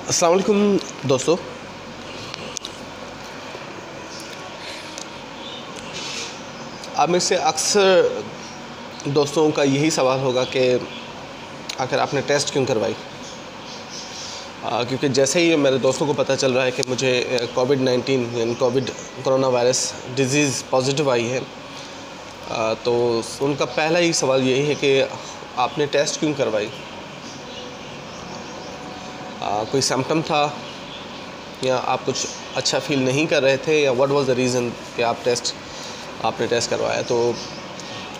अस्सलाम वालेकुम दोस्तों। आप में से अक्सर दोस्तों का यही सवाल होगा कि आखिर आपने टेस्ट क्यों करवाई। क्योंकि जैसे ही मेरे दोस्तों को पता चल रहा है कि मुझे कोविड-19 यानी कोरोना वायरस डिज़ीज़ पॉजिटिव आई है, तो उनका पहला ही सवाल यही है कि आपने टेस्ट क्यों करवाई। कोई सिम्पटम था या आप कुछ अच्छा फील नहीं कर रहे थे, या व्हाट वाज द रीज़न कि आपने टेस्ट करवाया। तो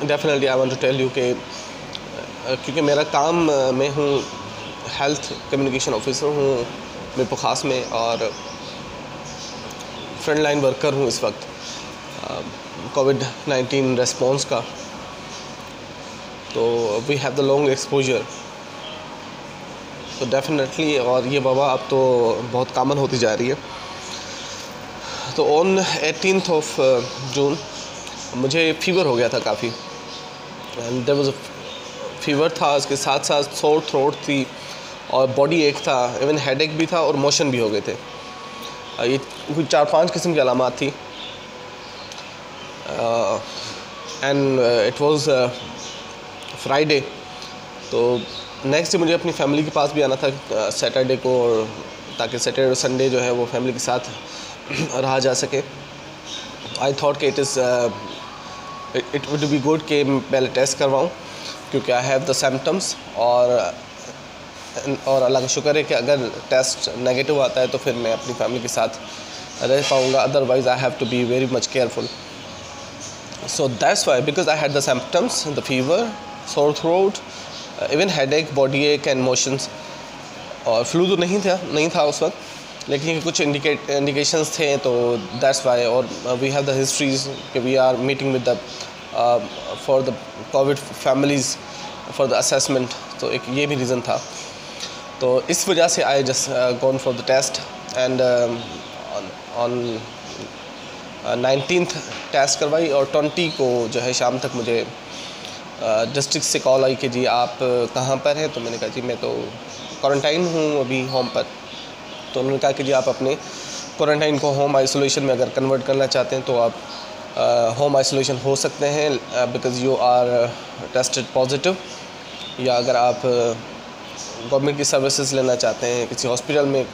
definitely I want to tell you कि क्योंकि मेरा काम मैं हूँ हेल्थ कम्युनिकेशन ऑफिसर हूँ मीरपुर ख़ास में, और फ्रंट लाइन वर्कर हूँ इस वक्त कोविड-19 रेस्पॉन्स का। तो we have the long exposure, तो डेफिनेटली, और ये वबा अब तो बहुत कॉमन होती जा रही है। तो ऑन 18th ऑफ जून मुझे फ़ीवर हो गया था काफ़ी, and there was a fever था, उसके साथ साथ सोर थ्रोट थी और बॉडी एक था, इवन हेडेक भी था और मोशन भी हो गए थे। ये कोई 4-5 किस्म की अलामात थी, एंड इट वाज फ्राइडे। तो नेक्स्ट डे मुझे अपनी फैमिली के पास भी आना था सैटरडे को, और ताकि सैटरडे और संडे जो है वो फैमिली के साथ रहा जा सके। आई थॉट कि इट वुड बी गुड कि पहले टेस्ट करवाऊँ, क्योंकि आई हैव द सिम्पटम्स, और अल्लाह का शुक्र है कि अगर टेस्ट नेगेटिव आता है तो फिर मैं अपनी फैमिली के साथ रह पाऊँगा, otherwise I have to be very much careful. So that's why, because I had the symptoms, the fever, sore throat, even headache, body ache and motions, और फ्लू तो नहीं था उस वक्त, लेकिन कुछ इंडिकेशंस थे। तो दैट्स वाई, और वी हैव द हिस्ट्रीज कि we are meeting with the for the covid families for the assessment, तो एक ये भी रीज़न था। तो इस वजह से I just gone for the test, and on 19th test करवाई, और 20 को जो है शाम तक मुझे डिस्ट्रिक्ट से कॉल आई कि जी आप कहाँ पर हैं। तो मैंने कहा जी मैं तो क्वारंटाइन हूँ अभी होम पर। तो उन्होंने कहा कि जी आप अपने क्वारंटाइन को होम आइसोलेशन में अगर कन्वर्ट करना चाहते हैं तो आप होम आइसोलेशन हो सकते हैं, because you are tested positive. या अगर आप गवर्नमेंट की सर्विसेज लेना चाहते हैं, किसी हॉस्पिटल में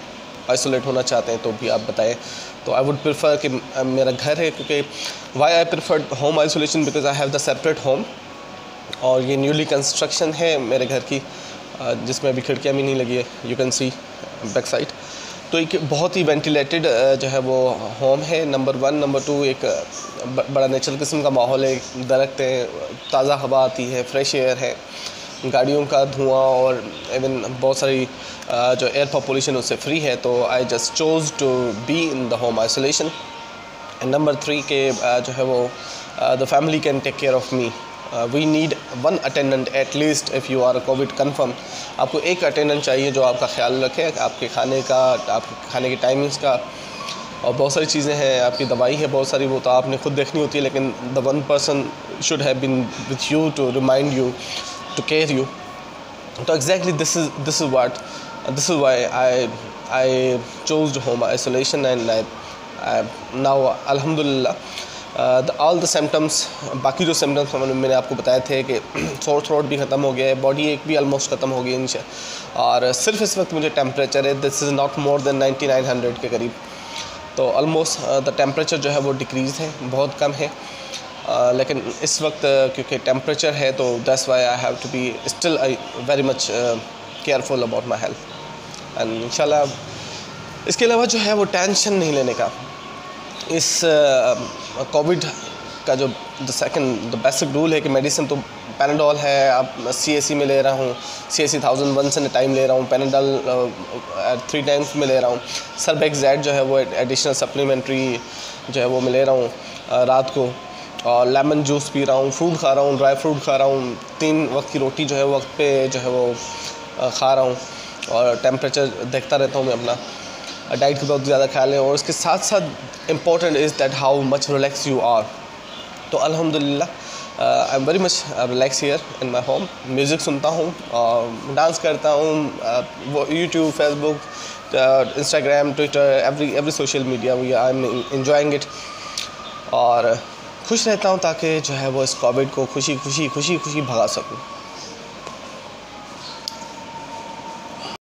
आइसोलेट होना चाहते हैं, तो भी आप बताएं। तो आई वुड प्रेफर कि मेरा घर है, क्योंकि why I prefer home isolation, because I have the separate home, और ये न्यूली कंस्ट्रक्शन है मेरे घर की, जिसमें अभी खिड़कियाँ भी नहीं लगी है, you can see back side. तो एक बहुत ही वेंटिलेटेड जो है वो होम है, नंबर 1। नंबर 2, एक बड़ा नेचुरल किस्म का माहौल है, दरख्त हैं, ताज़ा हवा आती है, फ्रेश एयर है, गाड़ियों का धुआं और इवन बहुत सारी जो एयर पॉपुलेशन उससे फ्री है। तो I just chose to be in the home isolation. And number 3 के जो है वो the family can take care of me. We need 1 attendant at least if you are covid confirm. आपको एक attendant चाहिए जो आपका ख्याल रखे, आपके खाने का, आपके खाने की टाइमिंग्स का, और बहुत सारी चीज़ें हैं, आपकी दवाई है बहुत सारी, वो तो आपने खुद देखनी होती है, लेकिन the 1 person should have been with you to remind you, to care you. तो exactly this is why I chose home isolation, and now अल्हम्दुलिल्लाह ऑल द सिम्टम्स, बाकी जो सिम्टम्स मैंने आपको बताए थे कि सोर थ्रोट भी ख़त्म हो गया है, बॉडी एक भी ऑलमोस्ट ख़त्म हो गई है, और सिर्फ इस वक्त मुझे टेम्परेचर है, this is not more than 9900 के करीब। तो ऑलमोस्ट द टेम्परेचर जो है वो डिक्रीज़ है, बहुत कम है, लेकिन इस वक्त क्योंकि टेम्परेचर है तो that's why I have to be still very much careful about my health. And इंशाल्लाह इसके अलावा जो है वो टेंशन नहीं लेने का। इस कोविड का जो द बेसिक रूल है कि मेडिसिन तो पैनाडोल है, आप CAC में ले रहा हूँ, CAC 1001 से टाइम ले रहा हूँ, पैनाडोल 3 टाइम्स में ले रहा हूँ, सर्बेक्सेट जो है वो एडिशनल सप्लीमेंट्री जो है वो मैं ले रहा हूँ रात को, और लेमन जूस पी रहा हूँ, फ्रूट खा रहा हूँ, ड्राई फ्रूट खा रहा हूँ, 3 वक्त की रोटी जो है वक्त पे जो है वो खा रहा हूँ, और टेम्परेचर देखता रहता हूँ मैं अपना। डाइट का बहुत ज़्यादा ख्याल है, और इसके साथ साथ important is that how much relax you are. तो अल्हम्दुलिल्लाह I am very much relax here in my home. Music सुनता हूँ, डांस करता हूँ, वो YouTube, Facebook, Instagram, Twitter, every social media we I am enjoying it, और खुश रहता हूँ ताकि जो है वो इस कोविड को खुशी खुशी भगा सकूँ।